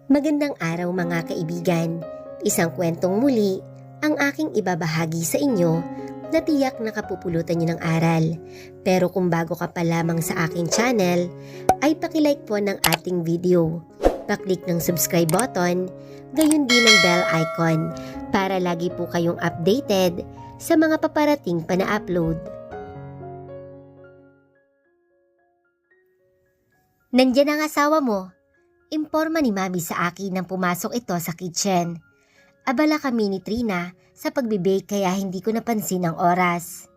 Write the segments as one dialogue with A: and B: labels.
A: Magandang araw mga kaibigan. Isang kwentong muli ang aking ibabahagi sa inyo na tiyak nakapupulutan niyo ng aral. Pero kung bago ka pa lamang sa aking channel, ay pakilike po ng ating video. Paklik ng subscribe button, gayon din ang bell icon para lagi po kayong updated sa mga paparating pa na upload. Nandiyan ang asawa mo. Imporma ni Mami sa akin nang pumasok ito sa kitchen. Abala kami ni Trina sa pagbibake kaya hindi ko napansin ang oras.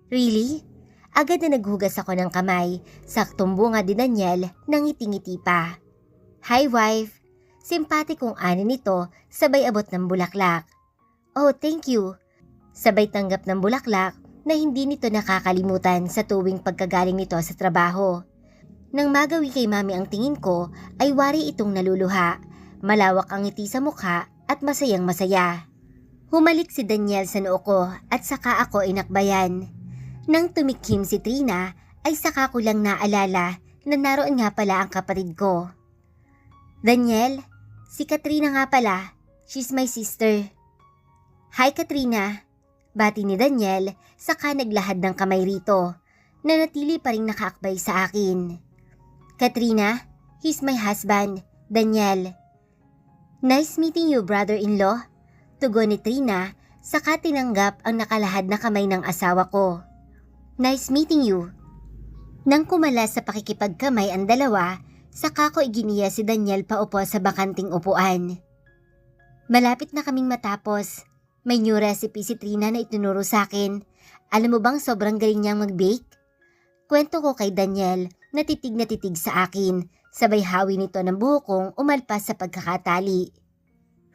A: Really? Agad na naghugas ako ng kamay, saktong bunga din Daniel nang ngiti-ngiti pa. Hi wife! Simpatikong ani nito sabay abot ng bulaklak. Oh thank you! Sabay tanggap ng bulaklak na hindi nito nakakalimutan sa tuwing pagkagaling nito sa trabaho. Nang magawi kay Mami ang tingin ko ay wari itong naluluha, malawak ang ngiti sa mukha at masayang masaya. Humalik si Daniel sa noo ko at saka ako inakbayan. Nang tumikhim si Trina ay saka ko lang naalala na naroon nga pala ang kapatid ko. Daniel, si Katrina nga pala, she's my sister. Hi Katrina, bati ni Daniel saka naglahad ng kamay rito, na natili pa ring nakaakbay sa akin. Katrina, he's my husband, Daniel. Nice meeting you, brother-in-law. Tugon ni Trina, saka tinanggap ang nakalahad na kamay ng asawa ko. Nice meeting you. Nang kumala sa pakikipagkamay ang dalawa, saka ko iginiya si Daniel paupo sa bakanting upuan. Malapit na kaming matapos. May new recipe si Trina na itinuro sa akin. Alam mo bang sobrang galing niyang mag-bake? Kwento ko kay Daniel na titig sa akin, sabay hawi nito ng buhok kong umalpas sa pagkakatali.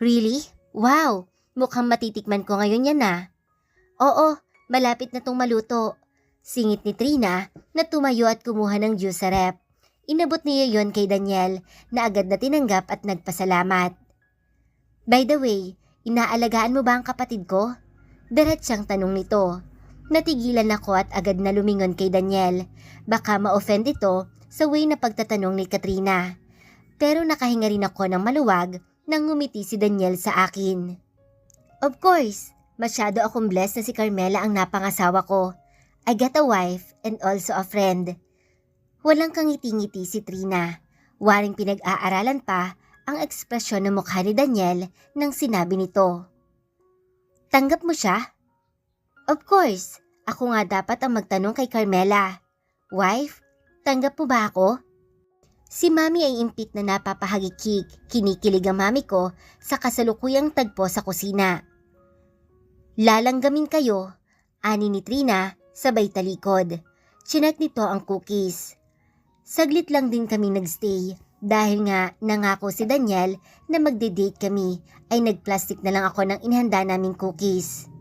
A: Really? Wow! Mukhang matitikman ko ngayon yan ah. Oo, malapit na tong maluto. Singit ni Trina na tumayo at kumuha ng juice sa rep. Inabot niya yon kay Daniel na agad na tinanggap at nagpasalamat. By the way, inaalagaan mo ba ang kapatid ko? Diretsyang tanong nito. Natigilan ako at agad na lumingon kay Daniel. Baka ma-offend ito sa way na pagtatanong ni Katrina. Pero nakahinga rin ako ng maluwag nang ngumiti si Daniel sa akin. Of course, masyado akong blessed na si Carmela ang napangasawa ko. I got a wife and also a friend. Walang kangiti-ngiti si Trina. Waring pinag-aaralan pa ang ekspresyon ng mukha ni Daniel nang sinabi nito. Tanggap mo siya? Of course, ako nga dapat ang magtanong kay Carmela. Wife, tanggap mo ba ako? Si Mami ay impit na napapahagikik, kinikilig ang Mami ko sa kasalukuyang tagpo sa kusina. Lalanggamin kayo, ani ni Trina, sabay talikod. Chinek nito ang cookies. Saglit lang din kami nagstay dahil nga nangako si Daniel na magde-date kami ay nagplastic na lang ako ng inihanda naming cookies.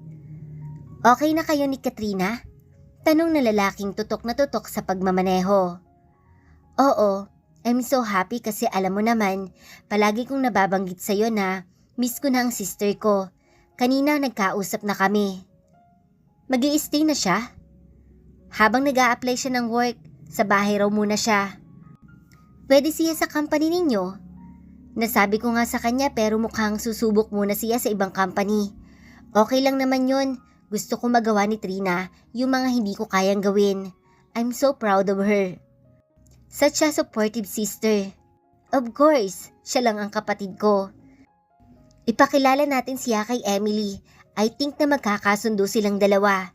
A: Okay na kayo ni Katrina? Tanong na lalaking tutok na tutok sa pagmamaneho. Oo, I'm so happy kasi alam mo naman, palagi kong nababanggit sa'yo na miss ko na ang sister ko. Kanina nagkausap na kami. Mag-i-stay na siya? Habang nag-a-apply siya ng work, sa bahay raw muna siya. Pwede siya sa company ninyo? Nasabi ko nga sa kanya pero mukhang susubok muna siya sa ibang company. Okay lang naman yun. Gusto ko magawa ni Trina yung mga hindi ko kayang gawin. I'm so proud of her. Such a supportive sister. Of course, siya lang ang kapatid ko. Ipakilala natin siya kay Emily. I think na magkakasundo silang dalawa.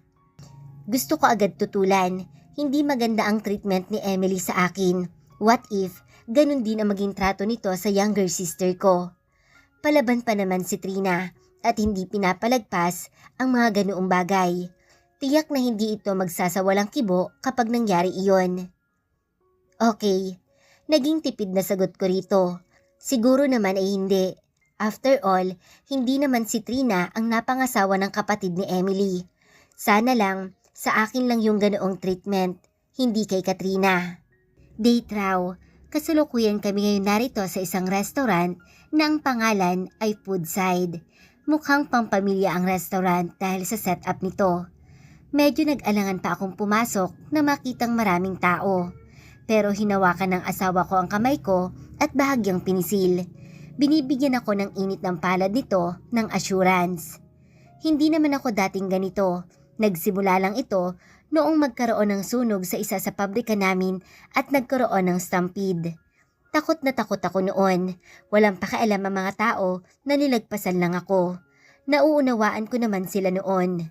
A: Gusto ko agad tutulan. Hindi maganda ang treatment ni Emily sa akin. What if, ganun din ang maging trato nito sa younger sister ko? Palaban pa naman si Trina. At hindi pinapalagpas ang mga ganoong bagay. Tiyak na hindi ito magsasawalang kibo kapag nangyari iyon. Okay, naging tipid na sagot ko rito. Siguro naman ay hindi. After all, hindi naman si Trina ang napangasawa ng kapatid ni Emily. Sana lang, sa akin lang yung ganoong treatment, hindi kay Katrina. Date raw, kasalukuyan kami ngayon narito sa isang restaurant na ang pangalan ay Foodside. Mukhang pampamilya ang restaurant dahil sa setup nito. Medyo nag-alangan pa akong pumasok na makitang maraming tao. Pero hinawakan ng asawa ko ang kamay ko at bahagyang pinisil. Binibigyan ako ng init ng palad nito ng assurance. Hindi naman ako dating ganito. Nagsimula lang ito noong magkaroon ng sunog sa isa sa pabrika namin at nagkaroon ng stampede. Takot na takot ako noon. Walang pakialam ang mga tao na nilagpasan lang ako. Nauunawaan ko naman sila noon.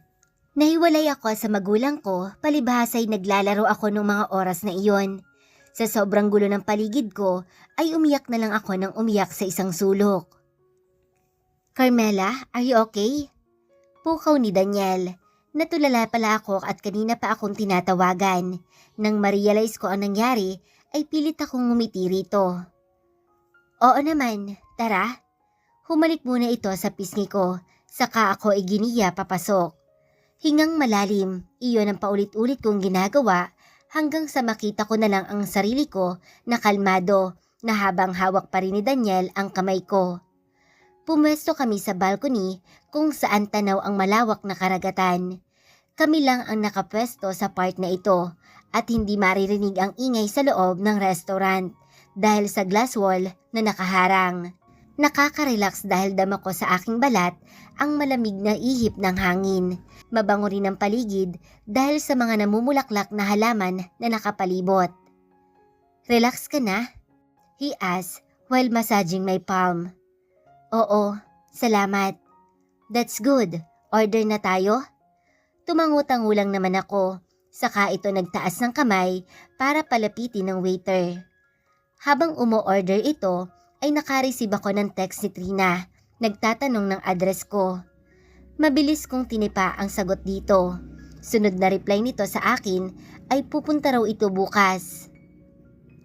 A: Nahiwalay ako sa magulang ko, palibhasa'y naglalaro ako ng mga oras na iyon. Sa sobrang gulo ng paligid ko, ay umiyak na lang ako nang umiyak sa isang sulok. Carmela, are you okay? Pukaw ni Daniel. Natulala pala ako at kanina pa akong tinatawagan. Nang ma-realize ko ang nangyari, ay pilit akong ngumiti rito. Oo naman, tara. Humalik muna ito sa pisngi ko, saka ako iginiya papasok. Hingang malalim, iyon ang paulit-ulit kong ginagawa hanggang sa makita ko na lang ang sarili ko na kalmado na habang hawak pa rin ni Daniel ang kamay ko. Pumwesto kami sa balcony kung saan tanaw ang malawak na karagatan. Kami lang ang nakapwesto sa part na ito at hindi maririnig ang ingay sa loob ng restaurant dahil sa glass wall na nakaharang. Nakaka-relax dahil dama ko sa aking balat ang malamig na ihip ng hangin. Mabango rin ang paligid dahil sa mga namumulaklak na halaman na nakapalibot. Relax ka na? He asked while massaging my palm. Oo, salamat. That's good. Order na tayo? Tumangutango lang naman ako, saka ito nagtaas ng kamay para palapitin ng waiter. Habang umo-order ito, ay nakareceive ako ng text ni Trina, nagtatanong ng address ko. Mabilis kong tinipa ang sagot dito. Sunod na reply nito sa akin ay pupunta raw ito bukas.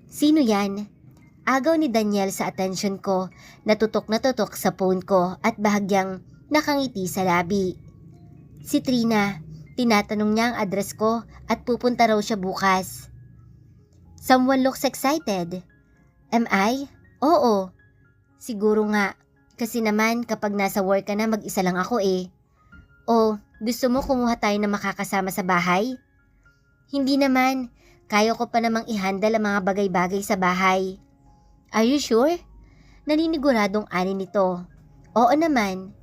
A: Sino yan? Agaw ni Daniel sa attention ko, natutok na tutok sa phone ko at bahagyang nakangiti sa labi. Si Trina, tinatanong niya ang address ko at pupunta raw siya bukas. Someone looks excited. Am I? Oo. Siguro nga, kasi naman kapag nasa work ka na mag-isa lang ako eh. O, gusto mo kumuha tayo na makakasama sa bahay? Hindi naman, kaya ko pa namang i-handle ang mga bagay-bagay sa bahay. Are you sure? Naniniguradong ani nito. Oo naman.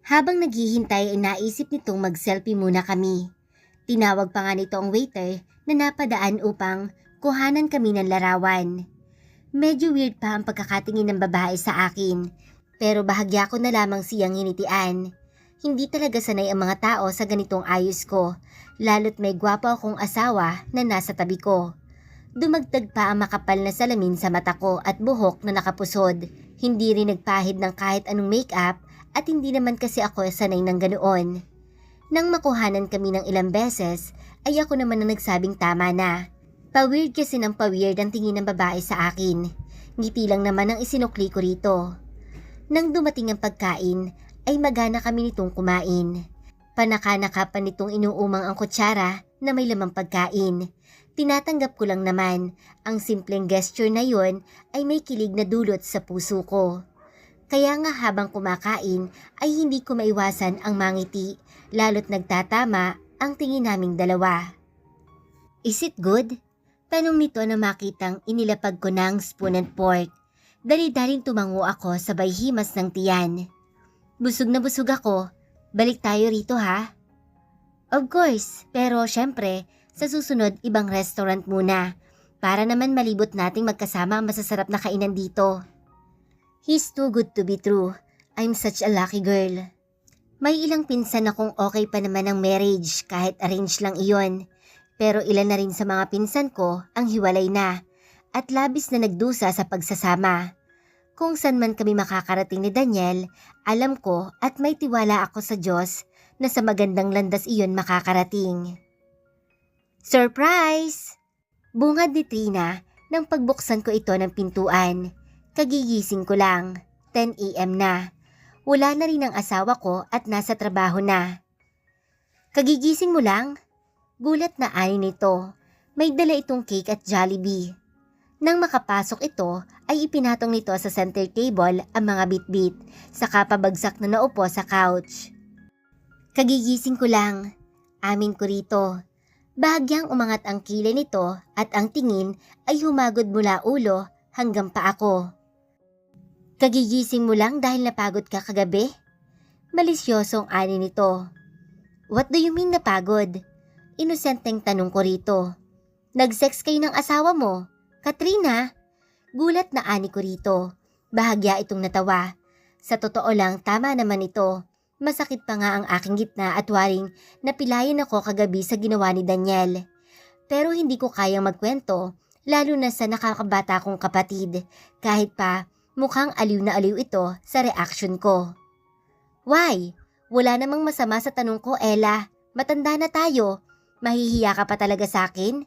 A: Habang naghihintay ay naisip nitong mag-selfie muna kami. Tinawag pa nga nito ang waiter na napadaan upang kuhanan kami ng larawan. Medyo weird pa ang pagkakatingin ng babae sa akin, pero bahagya ko na lamang siyang hinitian. Hindi talaga sanay ang mga tao sa ganitong ayos ko, lalo't may gwapo akong asawa na nasa tabi ko. Dumagdag pa ang makapal na salamin sa mata ko at buhok na nakapusod. Hindi rin nagpahid ng kahit anong makeup at hindi naman kasi ako sanay ng ganoon. Nang makuhanan kami ng ilang beses, ay ako naman ang nagsabing tama na. Pa-weird kasi ng pa-weird ang tingin ng babae sa akin. Ngiti lang naman ang isinukli ko rito. Nang dumating ang pagkain, ay magana kami nitong kumain. Panaka-naka pa nitong inuumang ang kutsara na may lamang pagkain. Tinatanggap ko lang naman, ang simpleng gesture na yon ay may kilig na dulot sa puso ko. Kaya nga habang kumakain ay hindi ko maiwasan ang mangiti, lalo't nagtatama ang tingin naming dalawa. Is it good? Tanong nito na makitang inilapag ko ng spoon and fork. Dali-daling tumango ako sabay himas ng tiyan. Busog na busog ako. Balik tayo rito ha? Of course, pero syempre, sa susunod ibang restaurant muna. Para naman malibot nating magkasama ang masasarap na kainan dito. He's too good to be true. I'm such a lucky girl. May ilang pinsan akong okay pa naman ang marriage kahit arrange lang iyon. Pero ilan na rin sa mga pinsan ko ang hiwalay na at labis na nagdusa sa pagsasama. Kung saan man kami makakarating ni Daniel, alam ko at may tiwala ako sa Diyos na sa magandang landas iyon makakarating. Surprise! Bungad ni Trina nang pagbuksan ko ito ng pintuan. Kagigising ko lang, 10 AM na. Wala na rin ang asawa ko at nasa trabaho na. Kagigising mo lang? Gulat na ani nito. May dala itong cake at Jollibee. Nang makapasok ito, ay ipinatong nito sa center table ang mga bitbit, saka pabagsak na naupo sa couch. Kagigising ko lang. Amin ko rito. Bahagyang umangat ang kilay nito at ang tingin ay humagod mula ulo hanggang paa ko. Kagigising mo lang dahil napagod ka kagabi? Malisyosong ani nito. What do you mean napagod? Inosenteng tanong ko rito. Nag-sex kayo ng asawa mo, Katrina? Gulat na ani ko rito. Bahagya itong natawa. Sa totoo lang, tama naman ito. Masakit pa nga ang aking gitna at waring napilayan ako kagabi sa ginawa ni Daniel. Pero hindi ko kayang magkwento, lalo na sa nakakabata kong kapatid. Kahit pa, mukhang aliw na aliw ito sa reaction ko. Why? Wala namang masama sa tanong ko, Ella. Matanda na tayo. Mahihiya ka pa talaga sa akin?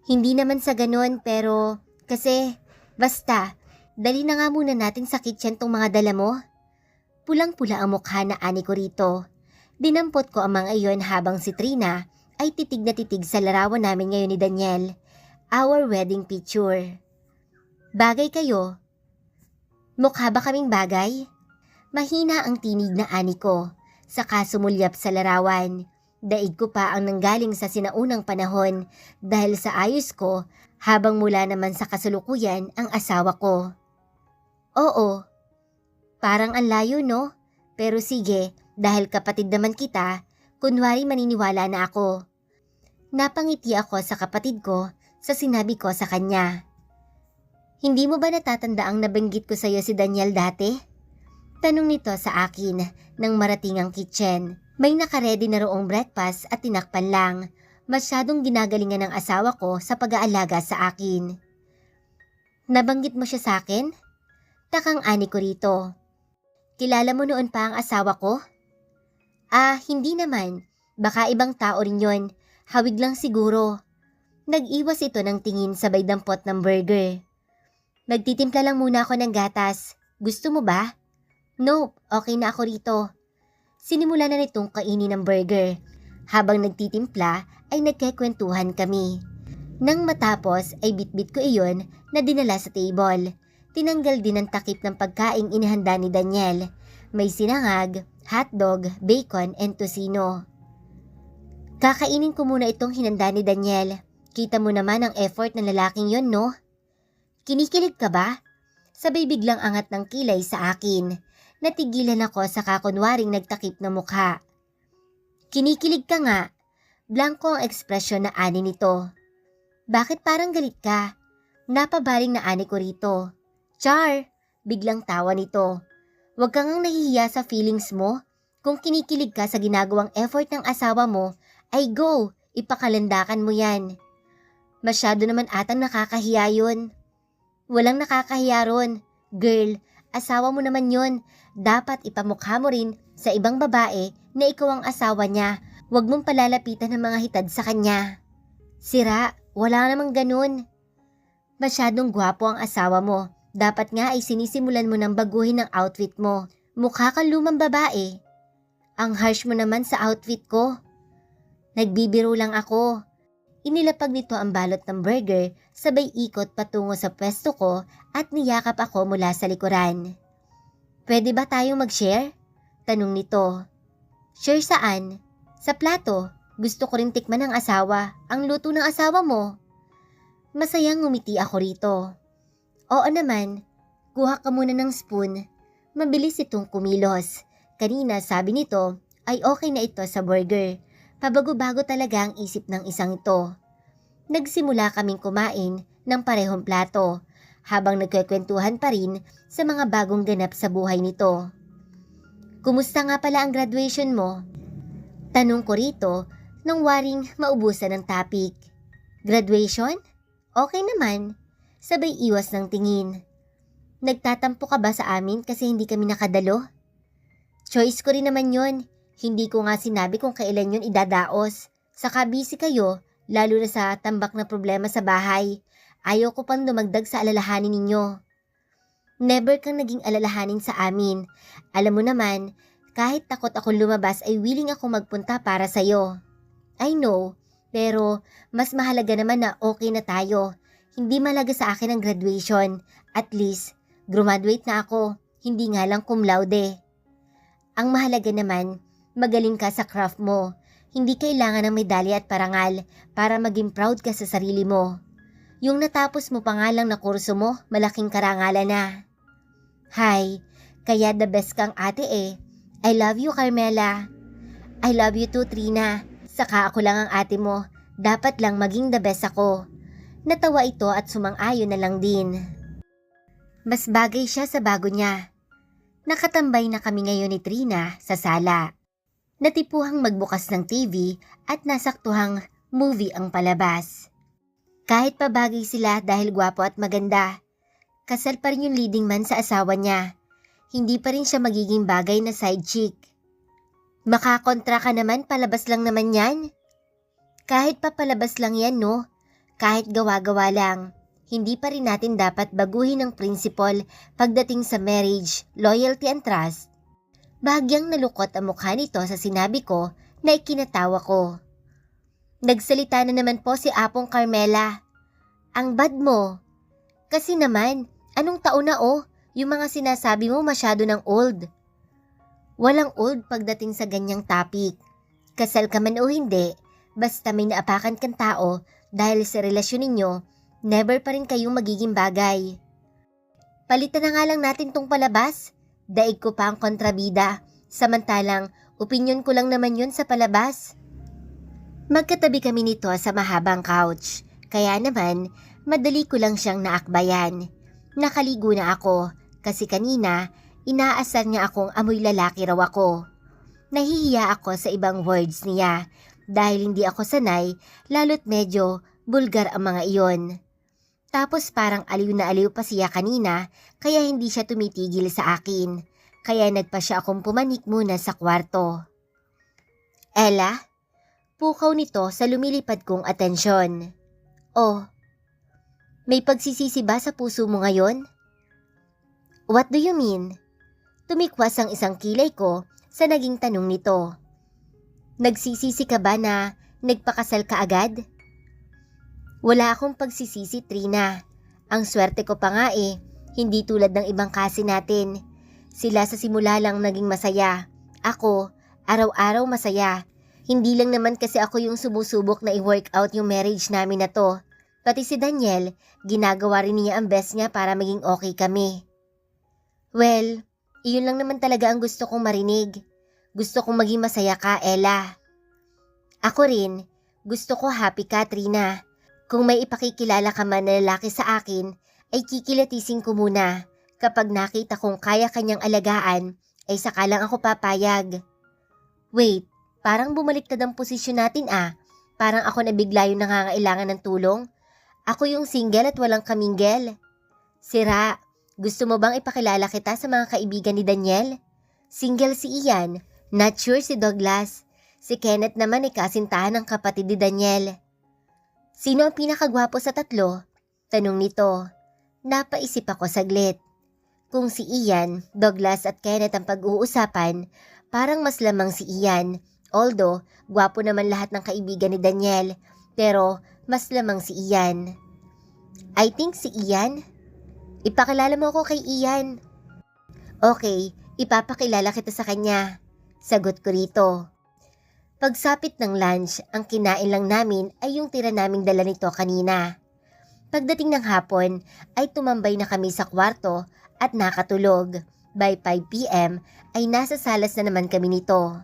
A: Hindi naman sa ganun, pero kasi basta, dali na nga muna natin sa kitchen tong mga dala mo. Pulang-pula ang mukha na ani ko rito. Dinampot ko ang mga iyon habang si Trina ay titig na titig sa larawan namin ngayon ni Daniel. Our wedding picture. Bagay kayo? Mukha ba kaming bagay? Mahina ang tinig na ani ko, saka sumulyap sa larawan. Daig ko pa ang nanggaling sa sinaunang panahon dahil sa ayos ko habang mula naman sa kasalukuyan ang asawa ko. Oo, parang ang layo no? Pero sige, dahil kapatid naman kita, kunwari maniniwala na ako. Napangiti ako sa kapatid ko sa sinabi ko sa kanya. Hindi mo ba natatanda ang nabanggit ko sa iyo si Daniel dati? Tanong nito sa akin nang marating ang kitchen. May nakaredy na roong breakfast at tinakpan lang. Masyadong ginagalingan ng asawa ko sa pag-aalaga sa akin. Nabanggit mo siya sa akin? Takang ani ko rito. Kilala mo noon pa ang asawa ko? Hindi naman. Baka ibang tao rin yon. Hawig lang siguro. Nag-iwas ito ng tingin sabay dampot ng burger. Nagtitimpla lang muna ako ng gatas. Gusto mo ba? Nope, okay na ako rito. Sinimula na nitong kainin ng burger. Habang nagtitimpla ay nagkikwentuhan kami. Nang matapos ay bitbit ko iyon na dinala sa table. Tinanggal din ang takip ng pagkaing inihanda ni Daniel. May sinangag, hotdog, bacon, and tocino. Kakainin ko muna itong hinanda ni Daniel. Kita mo naman ang effort ng lalaking yon, no? Kinikilig ka ba? Sabay biglang angat ng kilay sa akin. Natigilan ako sa kakunwaring nagtakip na mukha. Kinikilig ka nga. Blanko ang ekspresyon na ani nito. Bakit parang galit ka? Napabaling na ani ko rito. Char! Biglang tawa nito. Huwag kang nahihiya sa feelings mo. Kung kinikilig ka sa ginagawang effort ng asawa mo, ay go! Ipakalandakan mo yan. Masyado naman atang nakakahiya yun. Walang nakakahiya ron. Girl, asawa mo naman yun. Dapat ipamukha mo rin sa ibang babae na ikaw ang asawa niya. Huwag mong palalapitan ng mga hitad sa kanya. Sira, wala namang ganun. Masyadong gwapo ang asawa mo. Dapat nga ay sinisimulan mo ng baguhin ang outfit mo. Mukha kang lumang babae. Ang harsh mo naman sa outfit ko. Nagbibiro lang ako. Inilapag nito ang balot ng burger, sabay ikot patungo sa pwesto ko at niyakap ako mula sa likuran. Pwede ba tayong mag-share? Tanong nito. Share saan? Sa plato. Gusto ko rin tikman ng asawa. Ang luto ng asawa mo. Masayang ngumiti ako rito. Oo naman. Kuha ka muna ng spoon. Mabilis itong kumilos. Kanina sabi nito ay okay na ito sa burger. Pabago-bago talaga ang isip ng isang ito. Nagsimula kaming kumain ng parehong plato habang nagkikwentuhan pa rin sa mga bagong ganap sa buhay nito. Kumusta nga pala ang graduation mo? Tanong ko rito nang waring maubusan ng topic. Graduation? Okay naman. Sabay iwas ng tingin. Nagtatampo ka ba sa amin kasi hindi kami nakadalo? Choice ko rin naman yon. Hindi ko nga sinabi kung kailan yun idadaos. Saka busy kayo, lalo na sa tambak na problema sa bahay. Ayaw ko pang dumagdag sa alalahanin ninyo. Never kang naging alalahanin sa amin. Alam mo naman, kahit takot ako lumabas ay willing ako magpunta para sa'yo. I know, pero mas mahalaga naman na okay na tayo. Hindi mahalaga sa akin ang graduation. At least, graduate na ako. Hindi nga lang cum laude. Ang mahalaga naman, magaling ka sa craft mo. Hindi kailangan ng medalya at parangal para maging proud ka sa sarili mo. Yung natapos mo pa nga lang na kurso mo, malaking karangalan na. Hi, kaya the best kang ate eh. I love you, Carmela. I love you too, Trina. Saka ako lang ang ate mo. Dapat lang maging the best ako. Natawa ito at sumang-ayon na lang din. Mas bagay siya sa bago niya. Nakatambay na kami ngayon ni Trina sa sala. Natipuhang magbukas ng TV at nasaktuhang movie ang palabas. Kahit pabagay sila dahil gwapo at maganda, kasal pa rin yung leading man sa asawa niya. Hindi pa rin siya magiging bagay na side chick. Makakontra ka naman, palabas lang naman yan. Kahit pa palabas lang yan, no? Kahit gawa-gawa lang. Hindi pa rin natin dapat baguhin ang principle pagdating sa marriage, loyalty and trust. Bahagyang nalukot ang mukha nito sa sinabi ko na ikinatawa ko. Nagsalita na naman po si Apong Carmela. Ang bad mo. Kasi naman, anong taon na yung mga sinasabi mo masyado ng old. Walang old pagdating sa ganyang topic. Kasal ka man o hindi, basta may naapakan kang tao dahil sa relasyon ninyo, never pa rin kayong magiging bagay. Palitan na nga lang natin tong palabas. Daig ko pa ang kontrabida. Samantalang, opinyon ko lang naman yun sa palabas. Magkatabi kami nito sa mahabang couch. Kaya naman, madali ko lang siyang naakbayan. Nakaligo na ako kasi kanina, inaasar niya akong amoy lalaki raw ako. Nahihiya ako sa ibang words niya dahil hindi ako sanay lalo't medyo bulgar ang mga iyon. Tapos parang aliw na aliw pa siya kanina kaya hindi siya tumitigil sa akin. Kaya nagpa siya akong pumanik muna sa kwarto. Ella? Pukaw nito sa lumilipad kong atensyon. Oh, may pagsisisi ba sa puso mo ngayon? What do you mean? Tumikwas ang isang kilay ko sa naging tanong nito. Nagsisisi ka ba na nagpakasal ka agad? Wala akong pagsisisi, Trina. Ang swerte ko pa nga hindi tulad ng ibang kasi natin. Sila sa simula lang naging masaya. Ako, araw-araw masaya. Hindi lang naman kasi ako yung sumusubok na i-work out yung marriage namin na to. Pati si Daniel, ginagawa rin niya ang best niya para maging okay kami. Well, iyon lang naman talaga ang gusto kong marinig. Gusto kong maging masaya ka, Ella. Ako rin, gusto ko happy ka, Trina. Kung may ipakikilala ka man na lalaki sa akin, ay kikilatisin ko muna. Kapag nakita kong kaya kanyang alagaan, ay saka lang ako papayag. Wait, parang bumaliktad ang posisyon natin Parang ako na bigla yung nangangailangan ng tulong. Ako yung single at walang kaminggel. Sira, gusto mo bang ipakilala kita sa mga kaibigan ni Daniel? Single si Ian, not sure si Douglas. Si Kenneth naman ay kasintahan ng kapatid ni Daniel. Sino ang pinakagwapo sa tatlo? Tanong nito. Napaisip ako saglit. Kung si Ian, Douglas at Kenneth ang pag-uusapan, parang mas lamang si Ian. Although, gwapo naman lahat ng kaibigan ni Daniel, pero mas lamang si Ian. I think si Ian? Ipakilala mo ako kay Ian. Okay, ipapakilala kita sa kanya. Sagot ko rito. Pagsapit ng lunch, ang kinain lang namin ay yung tira naming dala nito kanina. Pagdating ng hapon, ay tumambay na kami sa kwarto at nakatulog. By 5 p.m. ay nasa salas na naman kami nito.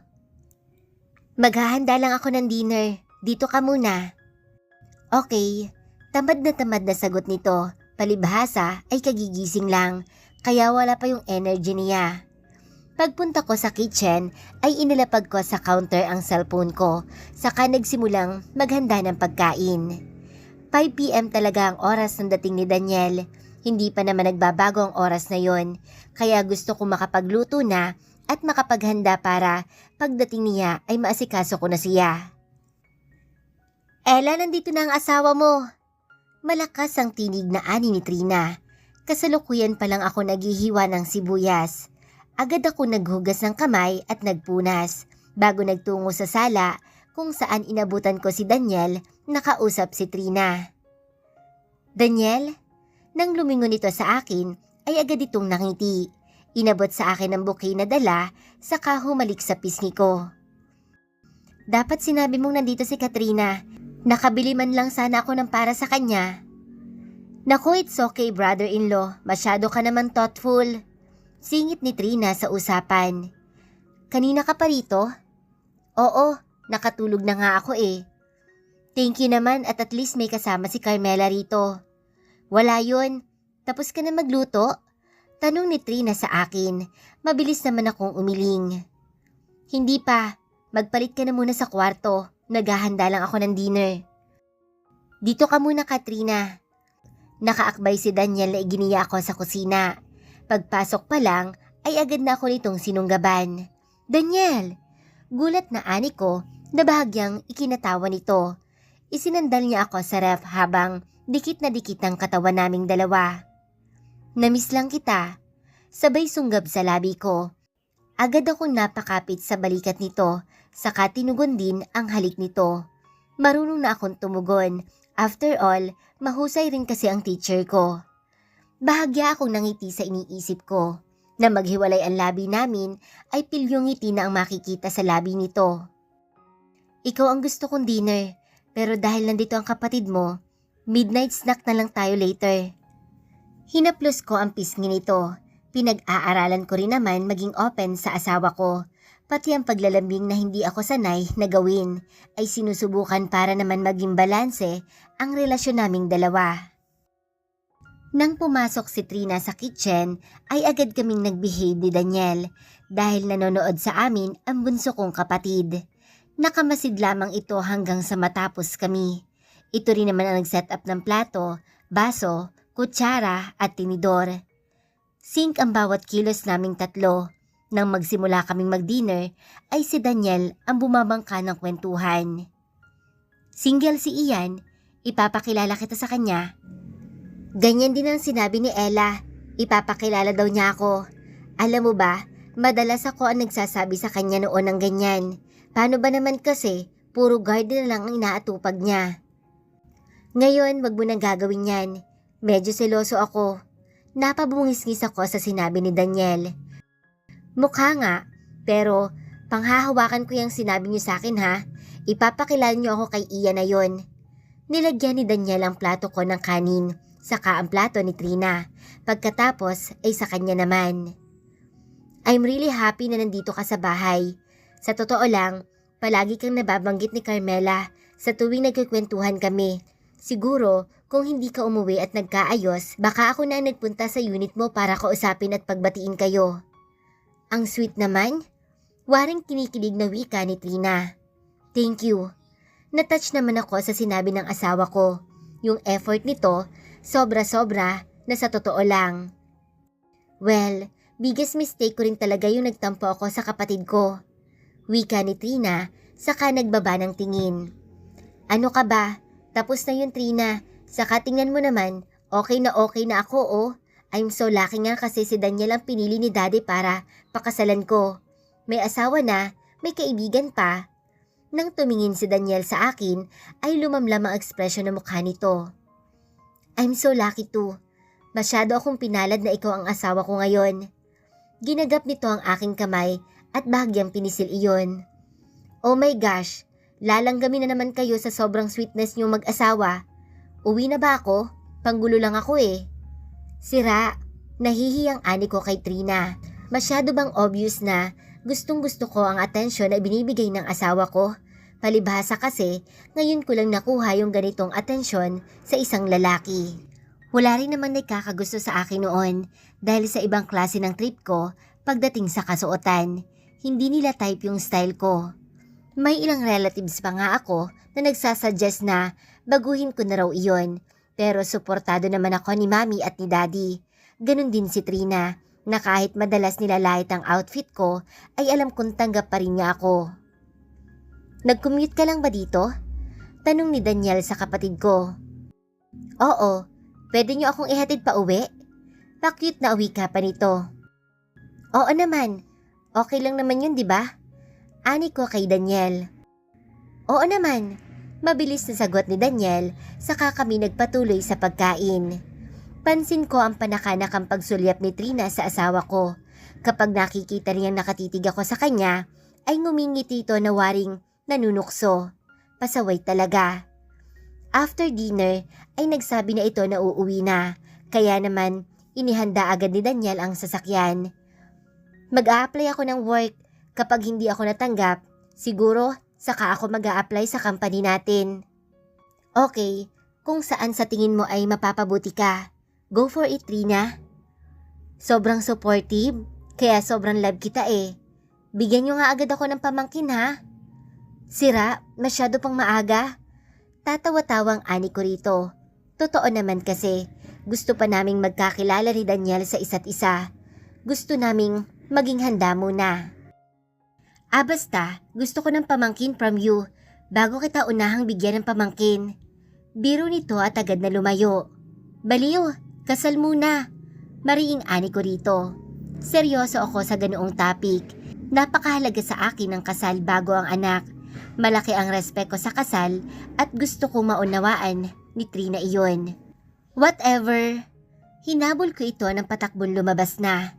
A: Maghahanda lang ako ng dinner. Dito ka muna. Okay, tamad na sagot nito. Palibhasa ay kagigising lang, kaya wala pa yung energy niya. Pagpunta ko sa kitchen ay inilapag ko sa counter ang cellphone ko, saka nagsimulang maghanda ng pagkain. 5 p.m. talaga ang oras ng dating ni Daniel. Hindi pa naman nagbabago ang oras na yon, kaya gusto ko makapagluto na at makapaghanda para pagdating niya ay maasikaso ko na siya. Ella, nandito na ang asawa mo. Malakas ang tinig na ani ni Trina. Kasalukuyan pa lang ako naghihiwa ng sibuyas. Agad ako naghugas ng kamay at nagpunas bago nagtungo sa sala kung saan inabutan ko si Daniel na kausap si Trina. Daniel? Nang lumingon ito sa akin ay agad itong nangiti. Inabot sa akin ang bouquet na dala saka humalik sa pisngi ko. Dapat sinabi mong nandito si Katrina. Nakabili man lang sana ako ng para sa kanya. Naku, it's okay brother-in-law. Masyado ka naman thoughtful. Singit ni Trina sa usapan. Kanina ka pa rito? Oo, nakatulog na nga ako eh. Thank you naman at least may kasama si Carmela rito. Wala yun. Tapos ka na magluto? Tanong ni Trina sa akin. Mabilis naman akong umiling. Hindi pa. Magpalit ka na muna sa kwarto. Naghahanda lang ako ng dinner. Dito ka muna, Katrina. Nakaakbay si Daniel na iginiya ako sa kusina. Pagpasok pa lang ay agad na ako nitong sinunggaban. Daniel! Gulat na ani ko na bahagyang ikinatawa nito. Isinandal niya ako sa ref habang dikit na dikit ang katawan naming dalawa. Namiss lang kita. Sabay sunggab sa labi ko. Agad akong napakapit sa balikat nito, saka tinugon din ang halik nito. Marunong na akong tumugon. After all, mahusay rin kasi ang teacher ko. Bahagya akong nangiti sa iniisip ko. Na maghiwalay ang labi namin ay pilyong ngiti na ang makikita sa labi nito. Ikaw ang gusto kong dinner, pero dahil nandito ang kapatid mo, midnight snack na lang tayo later. Hinaplos ko ang pisngi nito. Pinag-aaralan ko rin naman maging open sa asawa ko. Pati ang paglalambing na hindi ako sanay na gawin ay sinusubukan para naman maging balanse ang relasyon naming dalawa. Nang pumasok si Trina sa kitchen ay agad kaming nagbehave ni Daniel dahil nanonood sa amin ang bunso kong kapatid. Nakamasid lamang ito hanggang sa matapos kami. Ito rin naman ang nag-set up ng plato, baso, kutsara at tinidor. Sync ang bawat kilos naming tatlo. Nang magsimula kaming mag-dinner ay si Daniel ang bumabangka ng kwentuhan. Single si Ian, ipapakilala kita sa kanya. Ganyan din ang sinabi ni Ella, ipapakilala daw niya ako. Alam mo ba, madalas ako ang nagsasabi sa kanya noon ng ganyan. Paano ba naman kasi, puro garden na lang ang inaatupag niya. Ngayon, wag mo nang gagawin yan. Medyo seloso ako. Napabungis-ngis ako sa sinabi ni Daniel. Mukha nga, pero panghahawakan ko yung sinabi niyo sa akin ha. Ipapakilala niyo ako kay Ian na yon. Nilagyan ni Daniel ang plato ko ng kanin. Saka ang plato ni Trina. Pagkatapos ay sa kanya naman. I'm really happy na nandito ka sa bahay. Sa totoo lang, palagi kang nababanggit ni Carmela sa tuwing nagkikwentuhan kami. Siguro, kung hindi ka umuwi at nagkaayos, baka ako na nagpunta sa unit mo para kausapin at pagbatiin kayo. Ang sweet naman. Waring kinikilig na wika ni Trina. Thank you. Natouch naman ako sa sinabi ng asawa ko. Yung effort nito, sobra-sobra na sa totoo lang. Well, biggest mistake ko rin talaga yung nagtampo ako sa kapatid ko. Wika ni Trina, saka nagbaba ng tingin. Ano ka ba? Tapos na yun, Trina. Saka tingnan mo naman, okay na ako oh. I'm so lucky nga kasi si Daniel ang pinili ni Daddy para pakasalan ko. May asawa na, may kaibigan pa. Nang tumingin si Daniel sa akin, ay lumamlam ang ekspresyon ng mukha nito. I'm so lucky too. Masyado akong pinalad na ikaw ang asawa ko ngayon. Ginagap nito ang aking kamay at bahagyang pinisil iyon. Oh my gosh, lalanggamin na naman kayo sa sobrang sweetness niyo mag-asawa. Uwi na ba ako? Panggulo lang ako eh. Sira, nahihiyang ani ko kay Trina. Masyado bang obvious na gustong gusto ko ang atensyon na binibigay ng asawa ko? Palibhasa kasi, ngayon ko lang nakuha yung ganitong atensyon sa isang lalaki. Wala rin naman nagkakagusto sa akin noon dahil sa ibang klase ng trip ko pagdating sa kasuotan. Hindi nila type yung style ko. May ilang relatives pa nga ako na nagsasuggest na baguhin ko na raw iyon. Pero suportado naman ako ni Mami at ni Daddy. Ganon din si Trina na kahit madalas nilalait ang outfit ko ay alam kong tanggap pa rin niya ako. Nag-commute ka lang ba dito? Tanong ni Daniel sa kapatid ko. Oo, pwede niyo akong ihatid pa uwi? Pa-cute na uwi ka pa nito. Oo naman, okay lang naman yun, di ba? Ani ko kay Daniel. Oo naman, mabilis na sagot ni Daniel, saka kami nagpatuloy sa pagkain. Pansin ko ang panakanakang pagsulyap ni Trina sa asawa ko. Kapag nakikita niyang nakatitig ako sa kanya, ay ngumingiti ito na waring nanunukso. Pasaway talaga. After dinner ay nagsabi na ito na uuwi na. Kaya naman inihanda agad ni Daniel ang sasakyan. Mag-a-apply ako ng work. Kapag hindi ako natanggap, siguro saka ako mag-a-apply sa company natin. Okay, kung saan sa tingin mo ay mapapabuti ka, go for it, Trina. Sobrang supportive, kaya sobrang love kita eh. Bigyan nyo nga agad ako ng pamangkin ha. Sira, masyado pang maaga. Tatawa-tawang ani ko rito. Totoo naman kasi, gusto pa naming magkakilala ni Daniel sa isa't isa. Gusto naming maging handa muna. Basta, gusto ko ng pamangkin from you, bago kita unahang bigyan ng pamangkin. Biro nito at agad na lumayo. Baliw, kasal muna. Mariing ani ko rito. Seryoso ako sa ganoong topic. Napakahalaga sa akin ang kasal bago ang anak. Malaki ang respeto sa kasal at gusto kong maunawaan ni Trina iyon. Whatever. Hinabol ko ito ng patakbon lumabas na.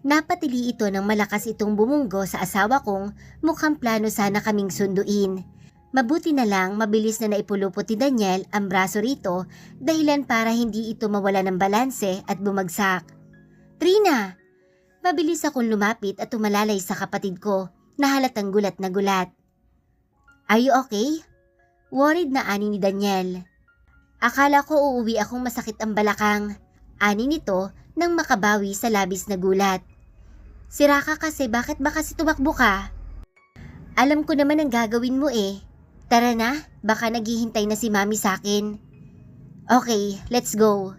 A: Napatili ito ng malakas itong bumunggo sa asawa kong mukhang plano sana kaming sunduin. Mabuti na lang mabilis na naipulupot ni Daniel ang braso rito dahilan para hindi ito mawala ng balanse at bumagsak. Trina! Mabilis akong lumapit at tumalalay sa kapatid ko na halatang gulat na gulat. Are you okay? Worried na ani ni Daniel. Akala ko uuwi akong masakit ang balakang. Ani nito nang makabawi sa labis na gulat. Sira ka kasi, bakit ba kasi tumakbo ka? Alam ko naman ang gagawin mo eh. Tara na, baka naghihintay na si Mami sa akin. Okay, let's go.